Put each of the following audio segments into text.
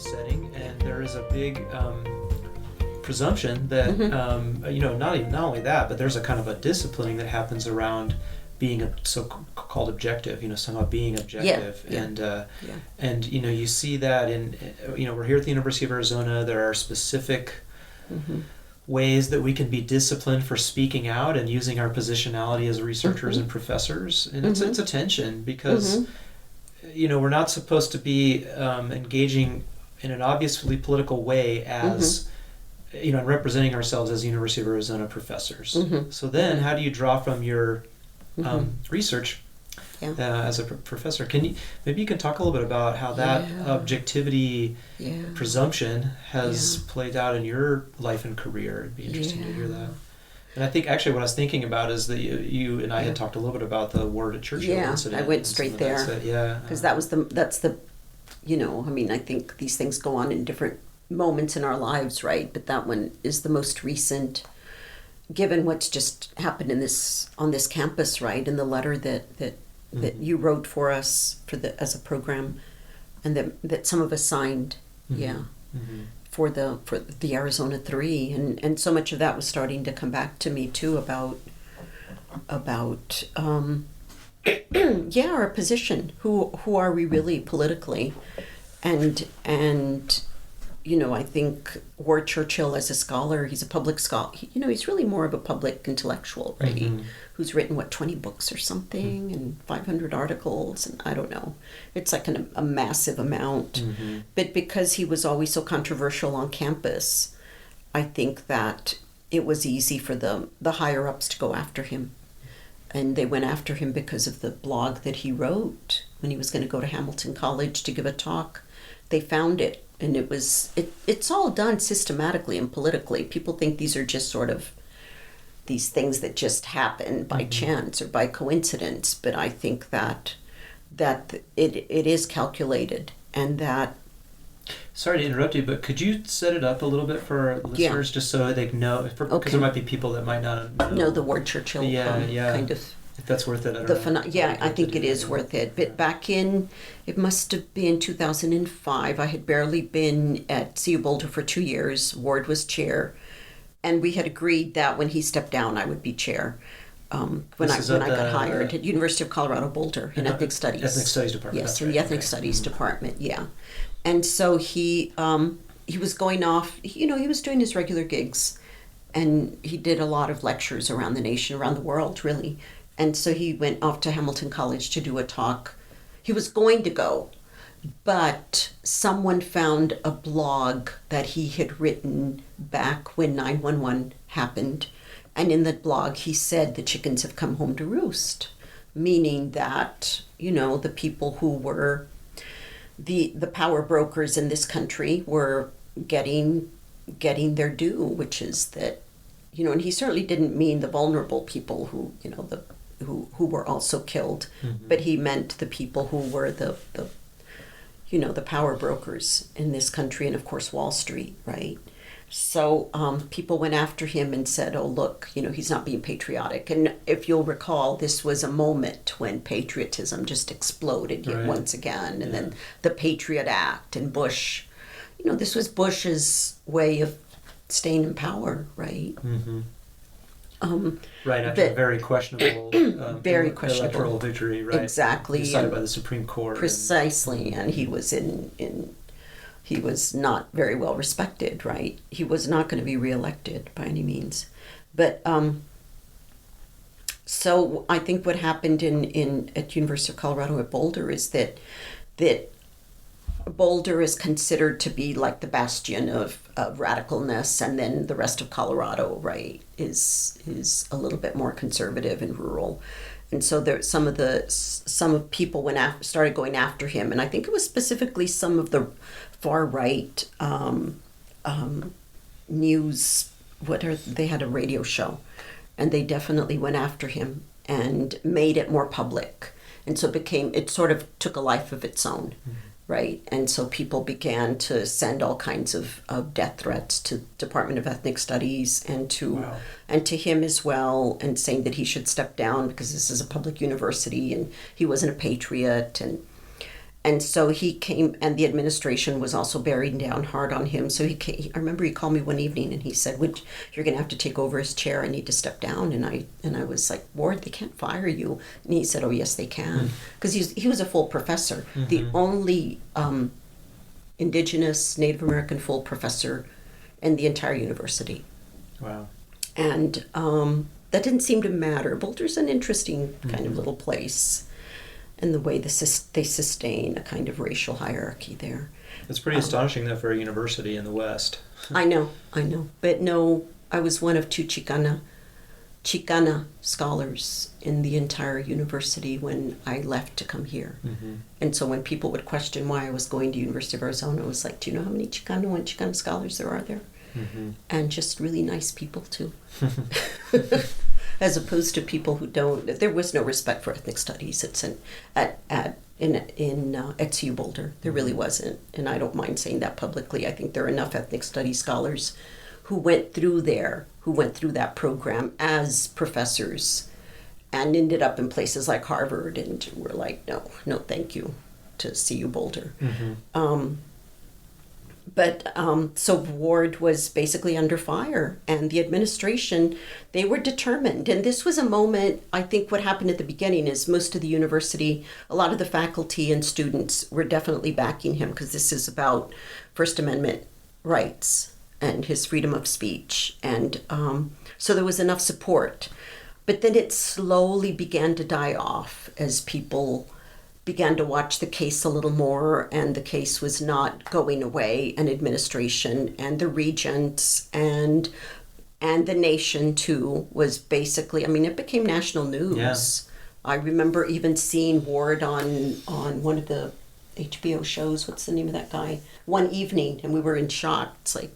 setting, and there is a big presumption that not only that, but there's a kind of a disciplining that happens around being a so-called objective, somehow being objective. And you see that in, we're here at the University of Arizona. There are specific ways that we can be disciplined for speaking out and using our positionality as researchers and professors. And it's a tension because, we're not supposed to be engaging in an obviously political way as, and representing ourselves as University of Arizona professors. So then how do you draw from your research as a professor? Maybe you can talk a little bit about how that objectivity presumption has played out in your life and career. It'd be interesting to hear that. And I think actually what I was thinking about is that you and I had talked a little bit about the Ward at Churchill incident. I went straight there. Because I think these things go on in different moments in our lives, right? But that one is the most recent, given what's just happened on this campus, right? In the letter that you wrote for us as a program, and that some of us signed, for the Arizona 3, and so much of that was starting to come back to me too about our position. Who are we really politically, and I think Ward Churchill, as a scholar, he's a public scholar. He's really more of a public intellectual, right? Who's written 20 books or something, and 500 articles, and I don't know. It's like a massive amount. But because he was always so controversial on campus, I think that it was easy for the higher ups to go after him, and they went after him because of the blog that he wrote when he was going to go to Hamilton College to give a talk. They found it. And it's all done systematically and politically. People think these are just sort of these things that just happen by chance or by coincidence. But I think that it is calculated, and that... Sorry to interrupt you, but could you set it up a little bit for our listeners, just so they know? Because there might be people that might not know the Ward Churchill kind of... If that's worth it, I don't know. I think it is worth it. But back it must have been 2005, I had barely been at CU Boulder for 2 years. Ward was chair. And we had agreed that when he stepped down, I would be chair. When I got hired at University of Colorado Boulder in Ethnic Studies. Ethnic Studies Department. Yes, in the Ethnic Studies Department, And so he was going off, he was doing his regular gigs. And he did a lot of lectures around the nation, around the world, really. And so he went off to Hamilton College to do a talk. He was going to go, but someone found a blog that he had written back when 9/11 happened. And in that blog, he said the chickens have come home to roost, meaning that, the people who were the power brokers in this country were getting their due, which is that, and he certainly didn't mean the vulnerable people who, who were also killed, but he meant the people who were the power brokers in this country, and of course Wall Street, right? So people went after him and said, oh, look, he's not being patriotic. And if you'll recall, this was a moment when patriotism just exploded yet once again. And then the Patriot Act and Bush, this was Bush's way of staying in power, right? Right after a very questionable, electoral victory, right? Exactly, decided by the Supreme Court. Precisely, and he was he was not very well respected, right? He was not going to be reelected by any means, but so I think what happened at University of Colorado at Boulder is that Boulder is considered to be like the bastion of radicalness, and then the rest of Colorado, right, is a little bit more conservative and rural. And so there some of people started going after him, and I think it was specifically some of the far right news. They had a radio show, and they definitely went after him and made it more public, and so it sort of took a life of its own. Right, and so people began to send all kinds of death threats to Department of Ethnic Studies and to him as well, and saying that he should step down because this is a public university and he wasn't a patriot, And so he came, and the administration was also bearing down hard on him. So he came, I remember he called me one evening and he said, "You're going to have to take over his chair. I need to step down." And I was like, "Ward, they can't fire you." And he said, "Oh, yes, they can." Because he was a full professor. The only indigenous Native American full professor in the entire university. Wow. And that didn't seem to matter. Boulder's an interesting kind of little place. And the way they sustain a kind of racial hierarchy there. It's pretty astonishing, though, for a university in the West. I know. But no, I was one of 2 Chicana scholars in the entire university when I left to come here. And so when people would question why I was going to University of Arizona, I was like, "Do you know how many Chicano and Chicana scholars there are there?" And just really nice people, too. As opposed to people who don't. There was no respect for ethnic studies at CU Boulder. There really wasn't, and I don't mind saying that publicly. I think there are enough ethnic studies scholars who went through that program as professors, and ended up in places like Harvard, and were like, no, thank you, to CU Boulder. So Ward was basically under fire, and the administration, they were determined. And this was a moment, I think what happened at the beginning is most of the university, a lot of the faculty and students were definitely backing him, because this is about First Amendment rights and his freedom of speech. And so there was enough support. But then it slowly began to die off as people began to watch the case a little more, and the case was not going away, and administration and the regents and the nation too was basically, it became national news. Yeah. I remember even seeing Ward on one of the HBO shows. What's the name of that guy? One Evening, and we were in shock. It's like,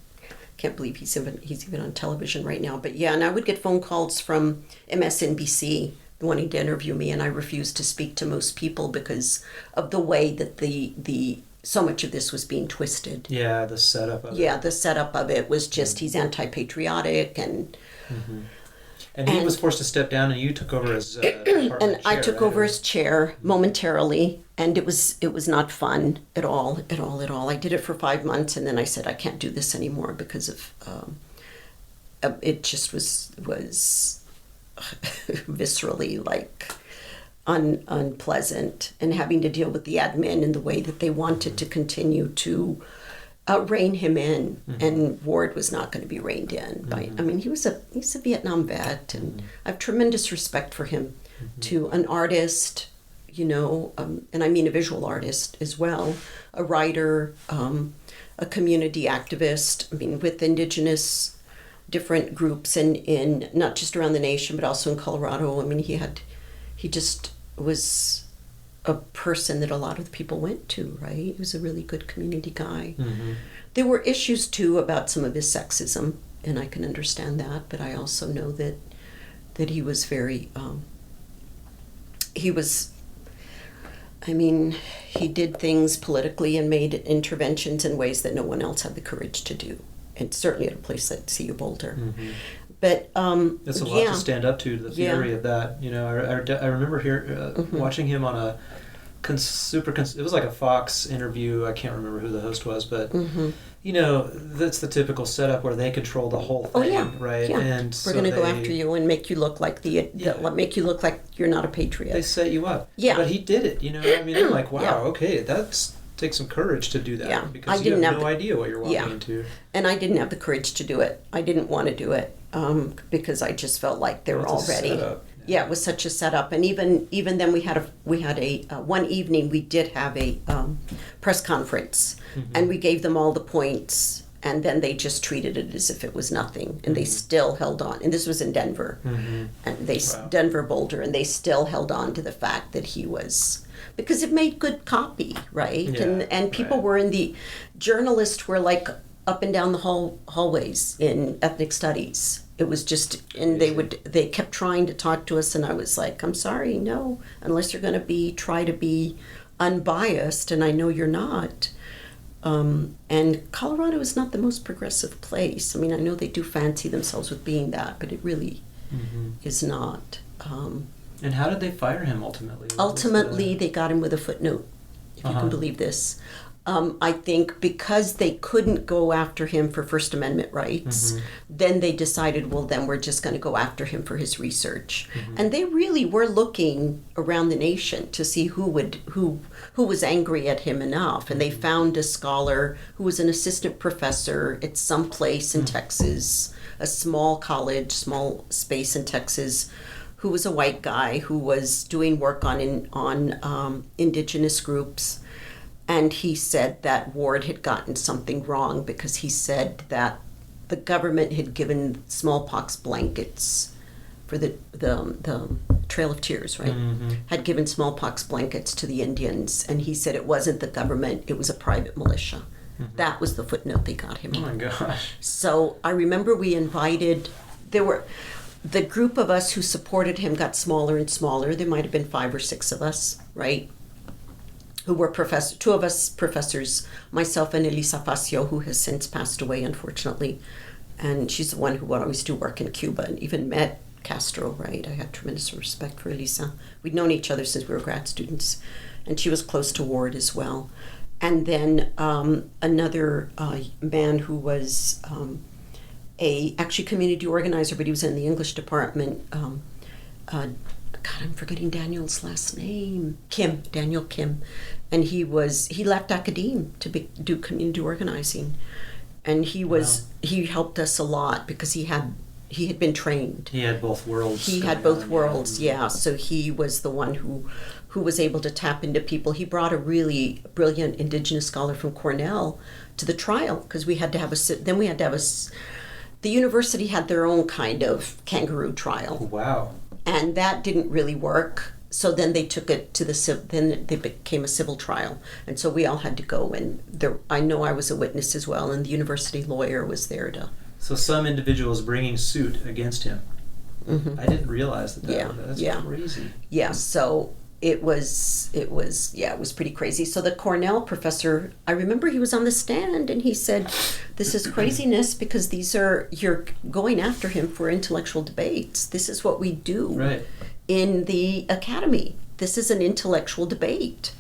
can't believe he's even on television right now. But yeah, and I would get phone calls from MSNBC wanting to interview me, and I refused to speak to most people because of the way that the so much of this was being twisted. Yeah, the setup of it. Yeah, the setup of it was just he's anti-patriotic, and and he was forced to step down, and you took over his department and chair, I took over his chair momentarily, and it was not fun at all. I did it for 5 months, and then I said I can't do this anymore because of it just was viscerally unpleasant, and having to deal with the admin in the way that they wanted to continue to rein him in, and Ward was not going to be reined in by. He's a Vietnam vet, and I have tremendous respect for him, to an artist, and I mean a visual artist as well, a writer, a community activist. With indigenous different groups in not just around the nation, but also in Colorado. He just was a person that a lot of the people went to, right? He was a really good community guy. There were issues too about some of his sexism, and I can understand that, but I also know that he was very, he did things politically and made interventions in ways that no one else had the courage to do. And certainly at a place like CU Boulder. But it's a lot to stand up to, the theory of that. I remember watching him on a it was like a Fox interview. I can't remember who the host was, but that's the typical setup where they control the whole thing, right? Yeah. And we're going to go after you and make you look like make you look like you're not a patriot. They set you up. Yeah. But he did it. I'm like, wow, okay, takes some courage to do that, because you have no idea what you're walking into. And I didn't have the courage to do it. I didn't want to do it because I just felt like they were already. Yeah, it was such a setup, and even then we had a one evening we did have a press conference, and we gave them all the points, and then they just treated it as if it was nothing, and they still held on. And this was in Denver, and Denver, Boulder, and they still held on to the fact that he was. Because it made good copy, right? Yeah, and people were journalists were like up and down the hallways in ethnic studies. It was just, and they kept trying to talk to us, and I was like, I'm sorry, no, unless you're going to try to be unbiased, and I know you're not. And Colorado is not the most progressive place. I know they do fancy themselves with being that, but it really is not. And how did they fire him ultimately? Ultimately, they got him with a footnote. if you can believe this. I think because they couldn't go after him for First Amendment rights, then they decided, well, then we're just going to go after him for his research. And they really were looking around the nation to see who was angry at him enough. And they found a scholar who was an assistant professor at some place in Texas, a small college, small space in Texas, who was a white guy who was doing work on indigenous groups. And he said that Ward had gotten something wrong because he said that the government had given smallpox blankets for the Trail of Tears, right? Had given smallpox blankets to the Indians. And he said it wasn't the government, it was a private militia. That was the footnote they got him on. Oh my gosh. So I remember we invited, the group of us who supported him got smaller and smaller. There might have been 5 or 6 of us, right? Who were two of us professors, myself and Elisa Facio, who has since passed away, unfortunately. And she's the one who would always do work in Cuba and even met Castro, right? I had tremendous respect for Elisa. We'd known each other since we were grad students. And she was close to Ward as well. And then another man who was actually community organizer, but he was in the English department. God, I'm forgetting Daniel's last name. Daniel Kim. And he left academe to do community organizing. And he helped us a lot because he had been trained. He had both worlds. He had both worlds, yeah. So he was the one who was able to tap into people. He brought a really brilliant indigenous scholar from Cornell to the trial because we had to have the university had their own kind of kangaroo trial. Wow. And that didn't really work. So then they took it to then they became a civil trial. And so we all had to go. And I know I was a witness as well. And the university lawyer was there to. So some individuals bringing suit against him. I didn't realize that. That's crazy. Yeah. So it was pretty crazy. So the Cornell professor, I remember he was on the stand and he said, this is craziness because you're going after him for intellectual debates. This is what we do in the academy. This is an intellectual debate.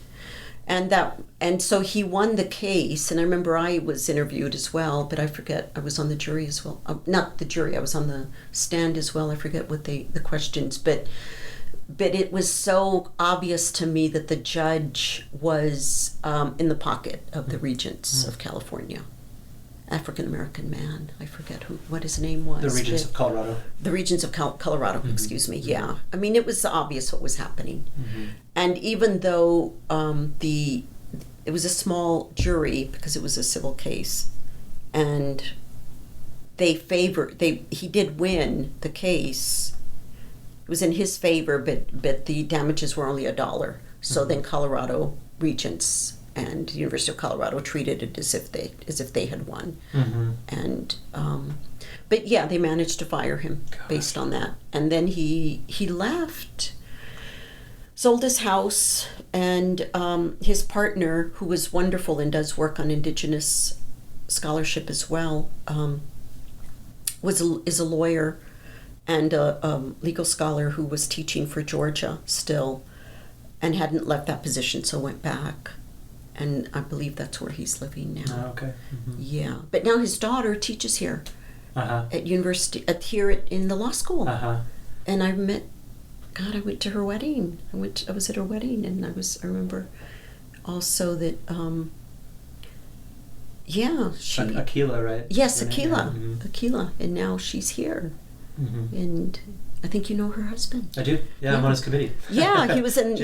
And so he won the case. And I remember I was interviewed as well, but I forget, I was on the jury as well. Not the jury, I was on the stand as well. I forget what the questions, but it was so obvious to me that the judge was in the pocket of the regents of California. African-American man. I forget what his name was. The Regents of Colorado. The Regents of Colorado, excuse me, yeah. I mean, it was obvious what was happening. And even though it was a small jury because it was a civil case, and he did win the case. It was in his favor, but the damages were only $1. So then Colorado Regents and the University of Colorado treated it as if they had won. And but yeah, they managed to fire him based on that. And then he left, sold his house, and his partner, who was wonderful and does work on indigenous scholarship as well, is a lawyer and a legal scholar who was teaching for Georgia still and hadn't left that position, so went back. And I believe that's where he's living now. Oh, okay. Yeah. But now his daughter teaches here at university, in the law school. And I went to her wedding. I was at her wedding, and I remember also that, she... Aquila, right? Yes, Aquila. Aquila. And now she's here. And I think you know her husband. I do. Yeah, I'm on his committee. Yeah, he was in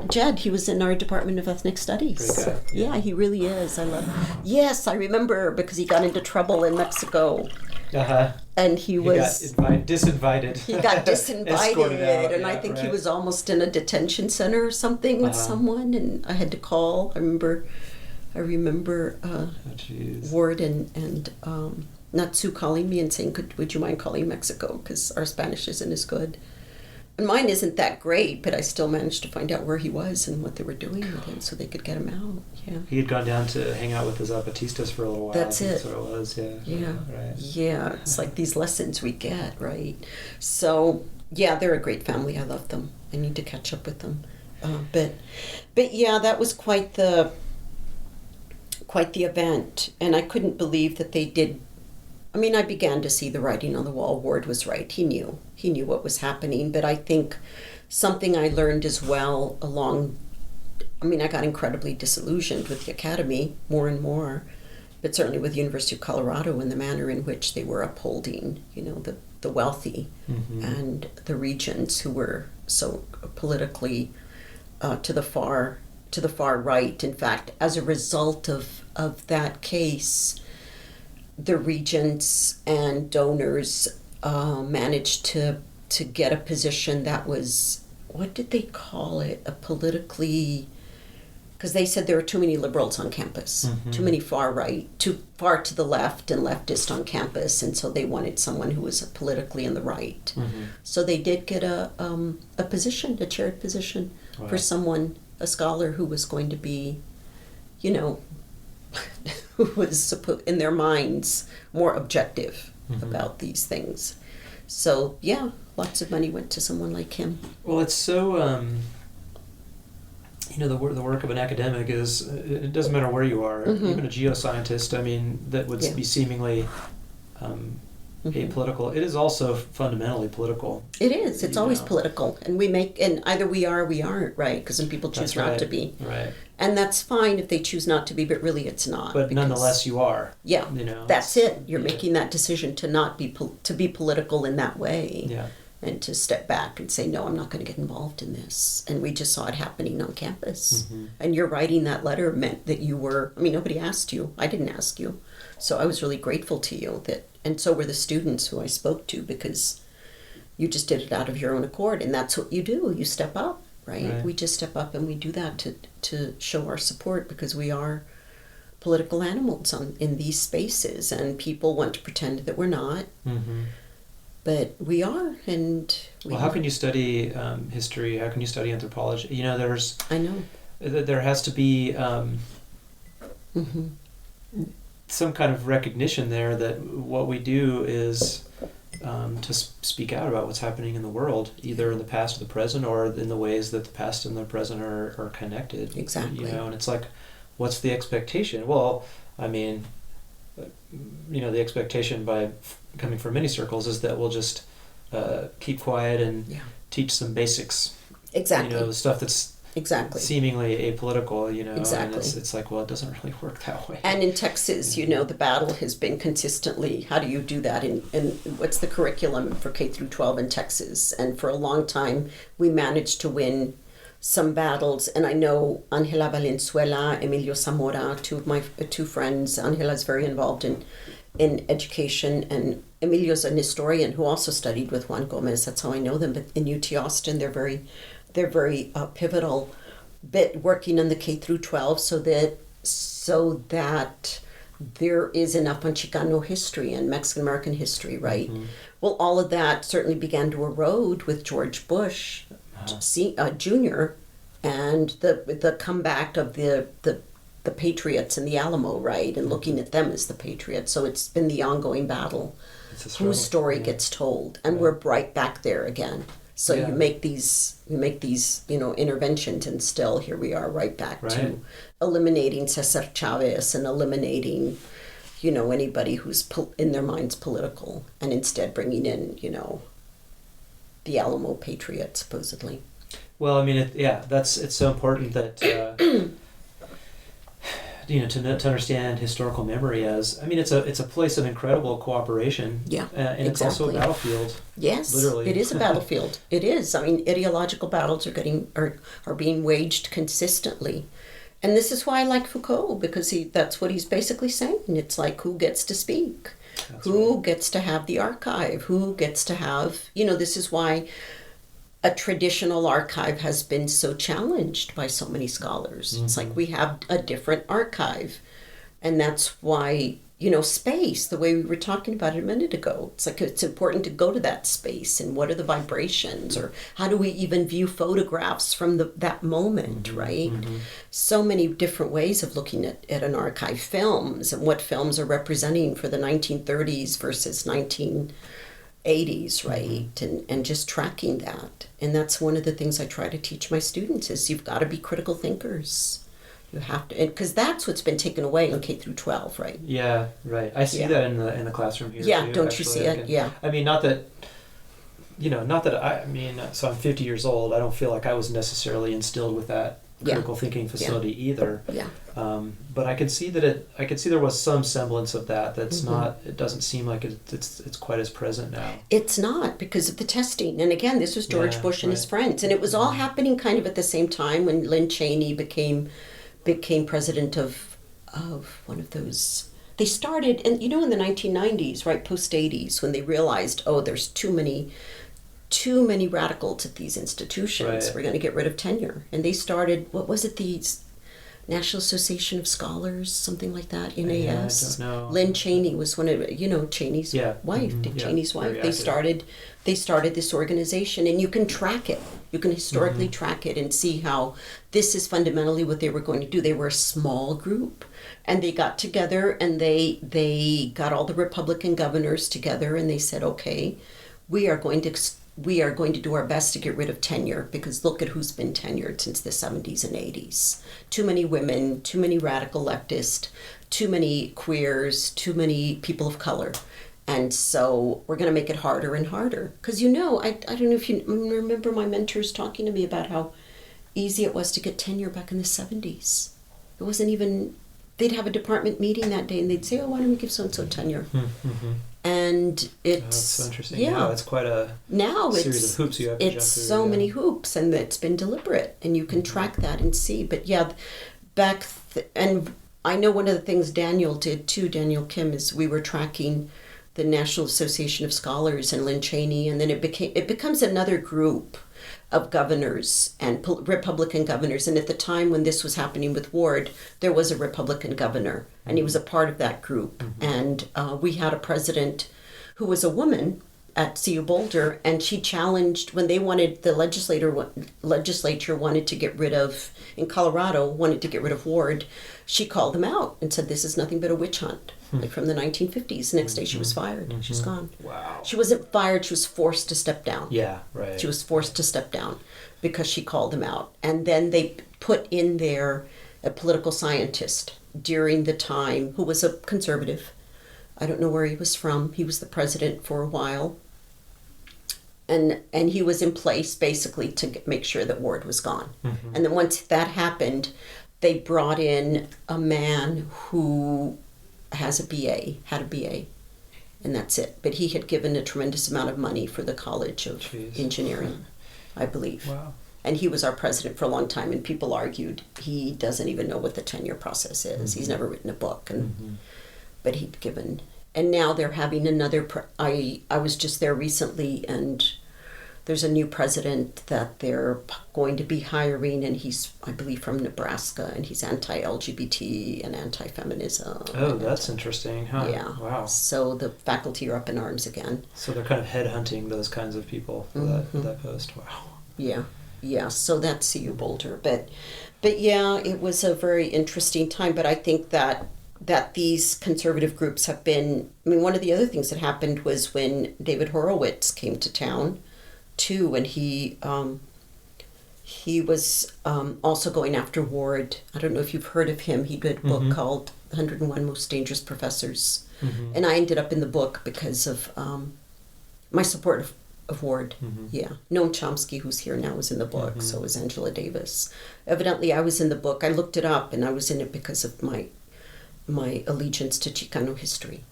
Jed. He was in our Department of Ethnic Studies. Great guy. Yeah, he really is. I love him. Yes, I remember because he got into trouble in Mexico. And he got disinvited. He got disinvited, out, and I think he was almost in a detention center or something with someone, and I had to call. I remember Ward and Natsu calling me and saying, would you mind calling Mexico, because our Spanish isn't as good. And mine isn't that great, but I still managed to find out where he was and what they were doing with him so they could get him out. Yeah. He had gone down to hang out with the Zapatistas for a little while. That's it. That's what it was, yeah. Yeah. Right. Yeah, it's like these lessons we get, right? So, yeah, they're a great family. I love them. I need to catch up with them. But yeah, that was quite the event, and I couldn't believe that they did. I mean, I began to see the writing on the wall. Ward was right. He knew what was happening. But I think something I learned as well I got incredibly disillusioned with the academy more and more, but certainly with the University of Colorado and the manner in which they were upholding, the wealthy and the regents who were so politically to the far right. In fact, as a result of that case, the regents and donors managed to get a position that was, what did they call it? A politically, because they said there were too many liberals on campus, too many far right, too far to the left and leftist on campus, and so they wanted someone who was politically in the right. So they did get a position, a chaired position, for someone, a scholar who was going to be, who was in their minds more objective about these things. So yeah, lots of money went to someone like him. Well, it's so the work of an academic is, it doesn't matter where you are, even a geoscientist, that would be seemingly apolitical. It is also fundamentally political. It is. It's always political, and either we are or we aren't, right? Because some people choose not to be. Right. And that's fine if they choose not to be, but really it's not. But nonetheless, you are. Yeah. That's it. You're making that decision to not be to be political in that way. Yeah. And to step back and say, no, I'm not going to get involved in this. And we just saw it happening on campus. And your writing that letter meant that you were, nobody asked you. I didn't ask you. So I was really grateful to you and so were the students who I spoke to, because you just did it out of your own accord. And that's what you do. You step up, right? We just step up and we do that to show our support, because we are political animals in these spaces, and people want to pretend that we're not. But we are, and how can you study history? How can you study anthropology? There has to be some kind of recognition there that what we do is to speak out about what's happening in the world, either in the past or the present, or in the ways that the past and the present are connected. Exactly. And it's like, what's the expectation? Well, the expectation by coming from many circles is that we'll just keep quiet and teach some basics. Exactly. The stuff that's seemingly apolitical, Exactly. And it's like, well, it doesn't really work that way. And in Texas, the battle has been consistently, how do you do that? And what's the curriculum for K through 12 in Texas? And for a long time, we managed to win some battles. And I know Angela Valenzuela, Emilio Zamora, two friends. Angela's very involved in education, and Emilio's an historian who also studied with Juan Gomez. That's how I know them. But in UT Austin, they're very pivotal, but working on the K through 12 so that there is enough on Chicano history and Mexican American history, right? Well, all of that certainly began to erode with George Bush Jr. and the comeback of the Patriots in the Alamo, right? And looking at them as the Patriots. So it's been the ongoing battle whose story gets told, and we're right back there again. So you make these interventions, and still here we are right back to eliminating Cesar Chavez and eliminating, anybody who's in their minds political, and instead bringing in, the Alamo Patriots, supposedly. Well, it's so important that to understand historical memory as, it's a place of incredible cooperation. Yeah, and it's also a battlefield. Yes, literally. It is a battlefield. It is. Ideological battles are being waged consistently. And this is why I like Foucault, because that's what he's basically saying. It's like, who gets to speak? Who gets to have the archive? Who gets to have, this is why a traditional archive has been so challenged by so many scholars. It's like we have a different archive. And that's why, space, the way we were talking about it a minute ago, it's like it's important to go to that space, and what are the vibrations, or how do we even view photographs from that moment, right? So many different ways of looking at an archive. Films, and what films are representing for the 1930s versus 1980s 80s, right? And just tracking that. And that's one of the things I try to teach my students is you've got to be critical thinkers. You have to, because that's what's been taken away in K through 12, right? Yeah, right. I see that in the classroom here. Yeah, too, don't actually. you see it? Yeah. I mean, so I'm 50 years old. I don't feel like I was necessarily instilled with that critical thinking facility either. Yeah. But I could see there was some semblance of that. That's not. It doesn't seem like it's quite as present now. It's not because of the testing. And again, this was George Bush and his friends, and it was all happening kind of at the same time when Lynn Cheney became president of one of those. They started, and in the 1990s, right, post 80s, when they realized, there's too many radicals at these institutions. Right. We're going to get rid of tenure. And they started, what was it, the National Association of Scholars, something like that, NAS. I don't know. Lynn Cheney was one of, Cheney's wife, Dick Cheney's wife. They started this organization, and you can track it. You can historically track it and see how this is fundamentally what they were going to do. They were a small group, and they got together, and they got all the Republican governors together, and they said, okay, we are going to do our best to get rid of tenure, because look at who's been tenured since the 70s and 80s. Too many women, too many radical leftists, too many queers, too many people of color. And so we're going to make it harder and harder. Because I don't know if you remember my mentors talking to me about how easy it was to get tenure back in the 70s. It wasn't even, they'd have a department meeting that day and they'd say, why don't we give so-and-so tenure? And it's that's so interesting. Yeah, now it's quite a series of hoops you have to jump through. It's so many hoops, and it's been deliberate, and you can track that and see. But yeah, and I know one of the things Daniel did too, Daniel Kim, is we were tracking the National Association of Scholars and Lynn Cheney, and then it becomes another group of governors and Republican governors. And at the time when this was happening with Ward, there was a Republican governor, and he was a part of that group. And we had a president who was a woman at CU Boulder, and she challenged when they wanted, the legislature wanted to get rid of, in Colorado, wanted to get rid of Ward. She called them out and said, this is nothing but a witch hunt, like from the 1950s. The next day she was fired. She's gone. Wow. She wasn't fired, she was forced to step down. Yeah, right. She was forced to step down because she called them out. And then they put in there a political scientist during the time who was a conservative. I don't know where he was from. He was the president for a while. And he was in place basically to make sure that Ward was gone. And then once that happened, they brought in a man who had a BA, and that's it. But he had given a tremendous amount of money for the College of Engineering, I believe. Wow. And he was our president for a long time, and people argued he doesn't even know what the tenure process is. He's never written a book, but he'd given. And now they're having another. I was just there recently, and there's a new president that they're going to be hiring, and he's, I believe, from Nebraska, and he's anti-LGBT and anti-feminism. Oh, that's interesting, huh? Yeah. Wow. So the faculty are up in arms again. So they're kind of headhunting those kinds of people for that post. Wow. Yeah. So that's CU Boulder, but yeah, it was a very interesting time. But I think that these conservative groups have been. I mean, one of the other things that happened was when David Horowitz came to town, too, and he was also going after Ward. I don't know if you've heard of him. He did a book called 101 Most Dangerous Professors. And I ended up in the book because of my support of Ward. Yeah. Noam Chomsky, who's here now, was in the book. So was Angela Davis. Evidently, I was in the book. I looked it up, and I was in it because of my allegiance to Chicano history.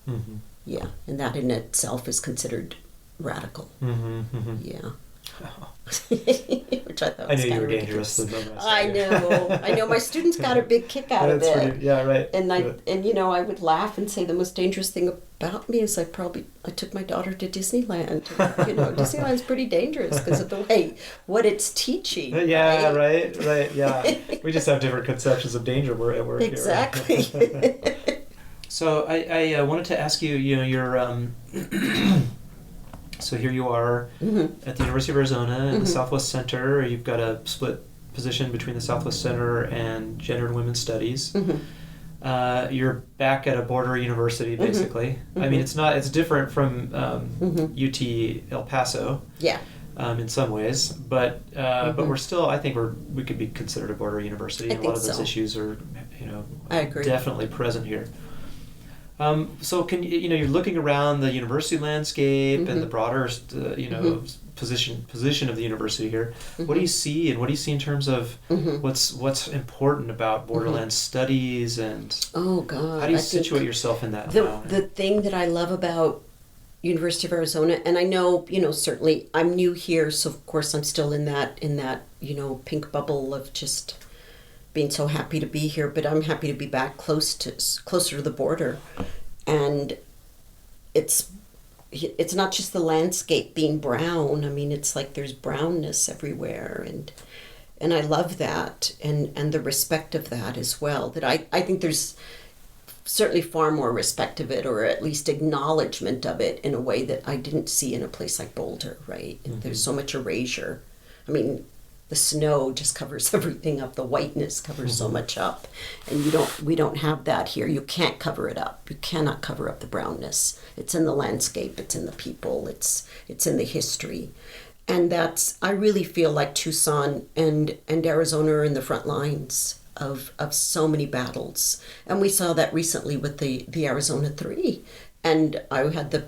Yeah. And that in itself is considered radical. Yeah. Which I thought was I knew you were ridiculous. dangerous. I know. My students got a big kick out of it. Yeah, right. And I would laugh and say the most dangerous thing about me is I took my daughter to Disneyland. Disneyland's pretty dangerous because of the way what it's teaching. Yeah, right. Yeah, we just have different conceptions of danger at work. Exactly. Here. So I wanted to ask you. You're. So here you are at the University of Arizona in the Southwest Center. You've got a split position between the Southwest Center and Gender and Women's Studies. you're back at a border university, basically. Mm-hmm. I mean, it's different from UT El Paso. Yeah. In some ways, but we're still. I think we could be considered a border university. And a lot of those issues are, I agree. definitely present here. So you're looking around the university landscape and the broader, position of the university here. What do you see, and what do you see in terms of what's important about borderland studies, and oh God, how do you situate yourself in that? The thing that I love about University of Arizona, and I know, certainly I'm new here, so of course I'm still in that pink bubble of just being so happy to be here, but I'm happy to be back closer to the border. And it's not just the landscape being brown. I mean, it's like there's brownness everywhere, and I love that, and the respect of that as well. That I think there's certainly far more respect of it, or at least acknowledgement of it, in a way that I didn't see in a place like Boulder, right? There's so much erasure. I mean, the snow just covers everything up. The whiteness covers so much up, and we don't have that here. You can't cover it up. You cannot cover up the brownness. It's in the landscape. It's in the people. It's in the history, and I really feel like Tucson and Arizona are in the front lines of so many battles, and we saw that recently with the Arizona 3, and I had the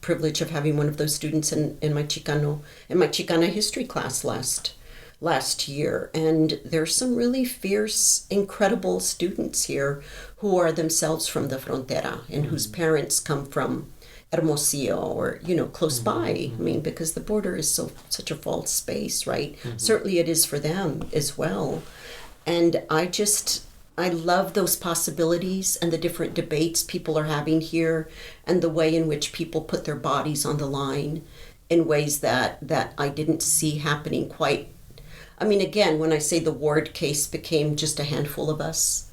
privilege of having one of those students in my Chicana history class last year, and there's some really fierce, incredible students here who are themselves from the frontera and whose parents come from Hermosillo or close by. I mean, because the border is such a false space, right? Certainly it is for them as well. And I love those possibilities and the different debates people are having here, and the way in which people put their bodies on the line in ways that I didn't see happening quite. I mean, again, when I say the Ward case became just a handful of us,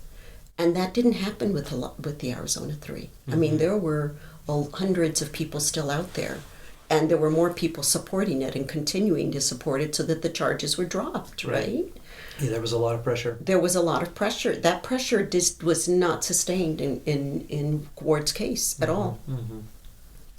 and that didn't happen with the Arizona 3. I mean, there were hundreds of people still out there, and there were more people supporting it and continuing to support it so that the charges were dropped, right? Yeah, there was a lot of pressure. There was a lot of pressure. That pressure was not sustained in Ward's case at all.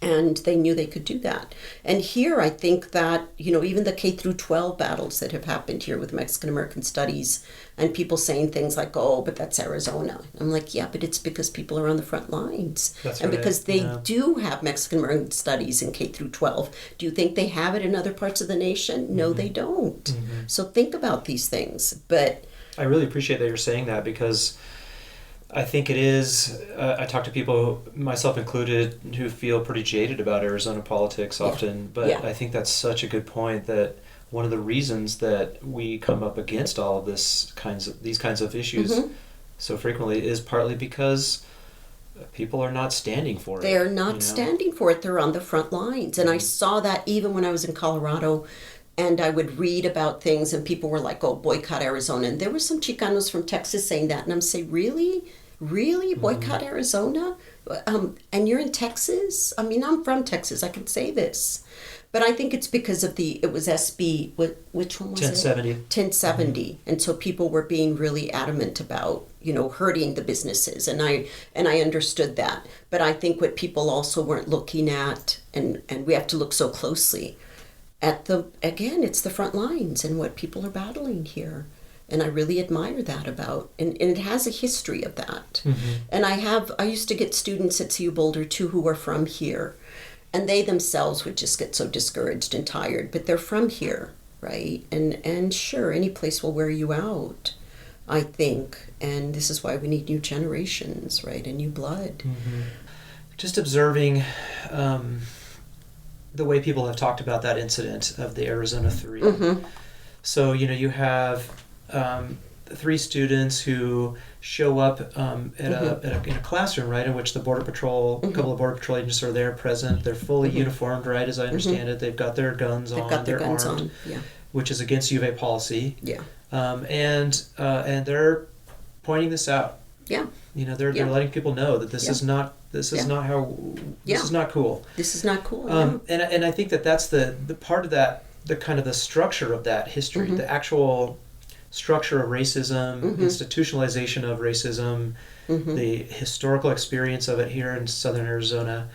And they knew they could do that. And here I think that, even the K through 12 battles that have happened here with Mexican American studies, and people saying things like, oh, but that's Arizona. I'm like, yeah, but it's because people are on the front lines. That's and right. Because they do have Mexican American studies in K through 12. Do you think they have it in other parts of the nation? No, they don't. So think about these things. But I really appreciate that you're saying that, because I think it is, I talk to people, myself included, who feel pretty jaded about Arizona politics often, but I think that's such a good point, that one of the reasons that we come up against all of these kinds of issues so frequently is partly because people are not standing for it. They're not standing for it. They're on the front lines. And I saw that even when I was in Colorado, and I would read about things, and people were like, oh, boycott Arizona. And there were some Chicanos from Texas saying that. And I'm saying, really? Really? Boycott Arizona? And you're in Texas? I mean, I'm from Texas. I can say this. But I think it's because of it was SB, which one was 1070. it? 1070. And so people were being really adamant about, hurting the businesses. And I understood that. But I think what people also weren't looking at, and we have to look so closely, it's the front lines and what people are battling here. And I really admire that and it has a history of that. And I used to get students at CU Boulder too who are from here, and they themselves would just get so discouraged and tired, but they're from here, right? And sure, any place will wear you out, I think. And this is why we need new generations, right? And new blood. Just observing the way people have talked about that incident of the Arizona 3. So, you have 3 students who show up in a classroom, right, in which the Border Patrol, a couple of Border Patrol agents are there present. They're fully uniformed, right, as I understand it. They've got their guns on. They've got their guns armed, on, yeah. Which is against U of A policy. Yeah. And they're pointing this out. Yeah. They're letting people know that this is not how this is not cool. This is not cool. And I think that's the part of that, the kind of the structure of that history, the actual structure of racism, institutionalization of racism, the historical experience of it here in southern Arizona,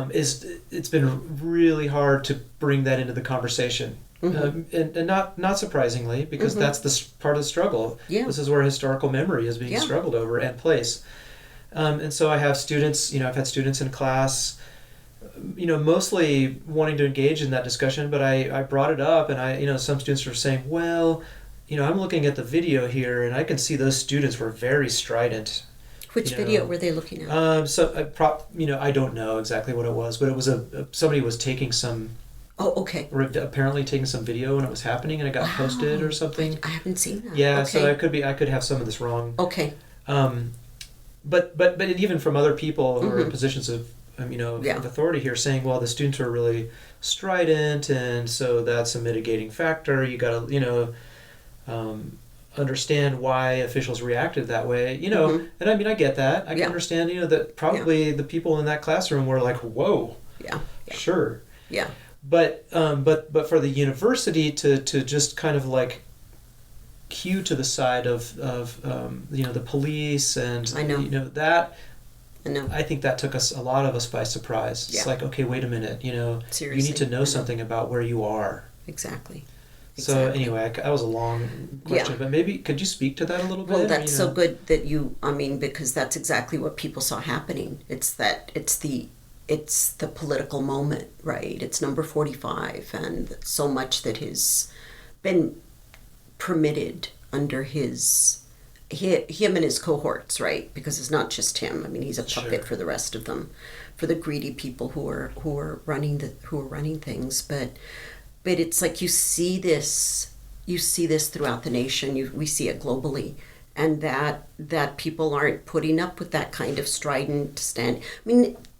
it's been really hard to bring that into the conversation. And not surprisingly, because that's part of the struggle. Yeah. This is where historical memory is being struggled over and place. And so I have students, I've had students in class, mostly wanting to engage in that discussion, but I brought it up, and some students were saying, well, I'm looking at the video here, and I can see those students were very strident. Which video were they looking at? I don't know exactly what it was, but it was somebody was taking some. Oh, okay. Apparently taking some video when it was happening, and it got posted or something. I haven't seen that. Yeah, okay. So I could have some of this wrong. Okay. But even from other people who are in positions of of authority here, saying, well, the students are really strident, and so that's a mitigating factor. You got to understand why officials reacted that way. And I get that. I can understand. That probably the people in that classroom were like, whoa. Yeah. Sure. Yeah. But for the university to just kind of like cue to the side of the police and I know. That I know. I think that took a lot of us by surprise. Yeah. It's like, okay, wait a minute, Seriously, you need to know something about where you are. Exactly. So anyway, that was a long question, but maybe could you speak to that a little bit? Well, that's so good that because that's exactly what people saw happening. It's the political moment, right? It's number 45, and so much that has been permitted under him and his cohorts, right? Because it's not just him. He's a puppet for the rest of them, for the greedy people who are running things. But it's like you see this throughout the nation. We see it globally. And that people aren't putting up with that kind of strident stand.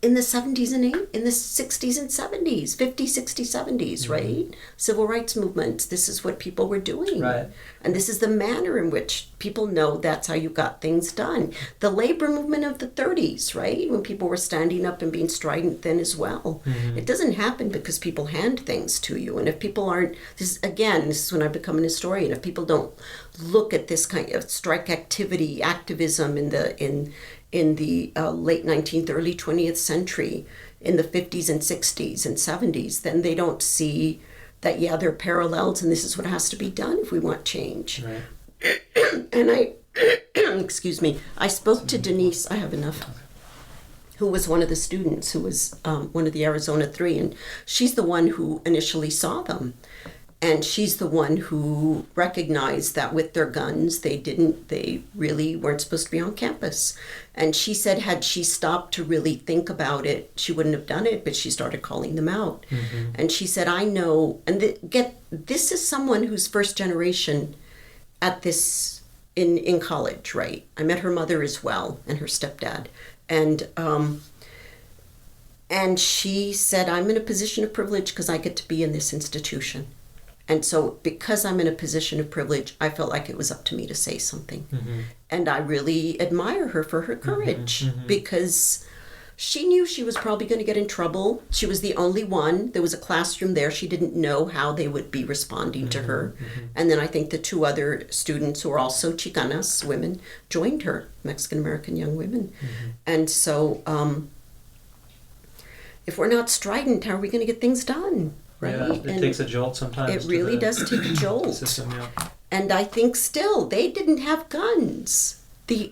In the 70s and in the 60s and 70s, 50s, 60s, 70s, right? Civil rights movements, this is what people were doing. Right. And this is the manner in which people know that's how you got things done. The labor movement of the 30s, right? When people were standing up and being strident then as well. It doesn't happen because people hand things to you. And if people aren't, this is when I become an historian, if people don't look at this kind of strike activity, activism in the late 19th, early 20th century, in the 50s and 60s and 70s, then they don't see that, there are parallels, and this is what has to be done if we want change. Right. And excuse me, I spoke to Denise, I have enough, who was one of the students, who was one of the Arizona 3, and she's the one who initially saw them. And she's the one who recognized that with their guns, they really weren't supposed to be on campus. And she said had she stopped to really think about it, she wouldn't have done it, but she started calling them out. And she said, I know, and this is someone who's first generation at this, in college, right? I met her mother as well, and her stepdad. And she said, I'm in a position of privilege because I get to be in this institution. And so because I'm in a position of privilege, I felt like it was up to me to say something. And I really admire her for her courage because she knew she was probably going to get in trouble. She was the only one. There was a classroom there. She didn't know how they would be responding to her. And then I think the 2 other students who are also chicanx women joined her, Mexican-American young women. And so if we're not strident, how are we going to get things done? Right? Yeah, it takes a jolt sometimes. It really does take a jolt. System, yeah. And I think still, they didn't have guns.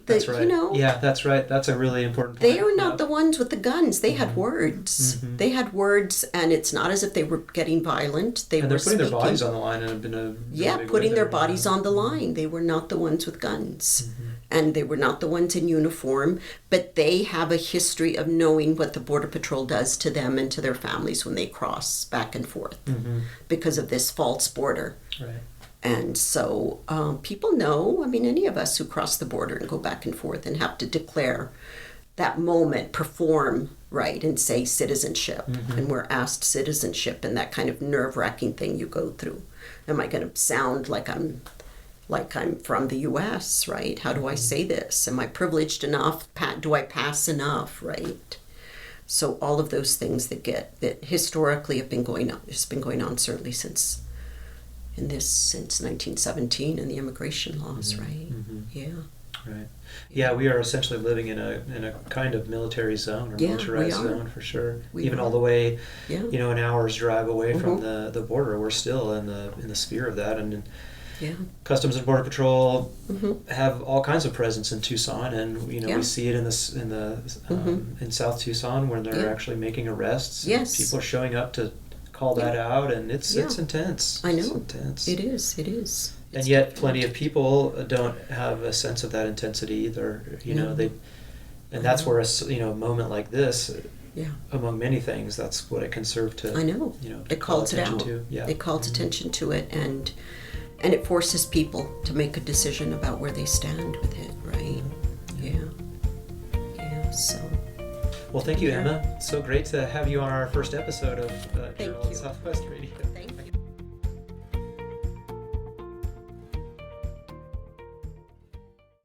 That's right. Yeah, that's right. That's a really important point. They are not the ones with the guns. They had words. They had words, and it's not as if they were getting violent. They're putting their bodies on the line in a putting their bodies on the line. They were not the ones with guns. And they were not the ones in uniform, but they have a history of knowing what the Border Patrol does to them and to their families when they cross back and forth because of this false border. Right. And so people know, any of us who cross the border and go back and forth and have to declare that moment, perform, right, and say citizenship. And we're asked citizenship and that kind of nerve-wracking thing you go through. Am I going to sound like I'm from the U.S., right? How do I say this? Am I privileged enough? Do I pass enough, right? So all of those things that historically have been going on, it's been going on certainly since in this since 1917 in the immigration laws, Mm-hmm. right? Mm-hmm. Yeah. Right. Yeah, we are essentially living in a kind of military zone or Yeah, militarized we are. zone for sure. We Even are. all the way, Yeah. an hour's drive away from Mhm. the border, we're still in the sphere of that. And Yeah. Customs and Border Patrol Hmm. have all kinds of presence in Tucson, and Yeah. we see it in South Tucson when they're Yeah. actually making arrests. Yes. People are showing up to call that out, and it's Yeah. intense. I know. It's intense. It is. It is. And It's yet, definitely plenty of intense. people don't have a sense of that intensity either. No. And that's I know. where a moment like this, Yeah. among many things, that's what it can serve to. I know. To It call calls it attention out. to. Yeah. It calls Mhm. attention to it, and it forces people to make a decision about where they stand with it, right? Yeah. Yeah. So. Well, thank you, Yeah. Emma. So great to have you on our first episode of Thank Journal at you. Southwest Radio.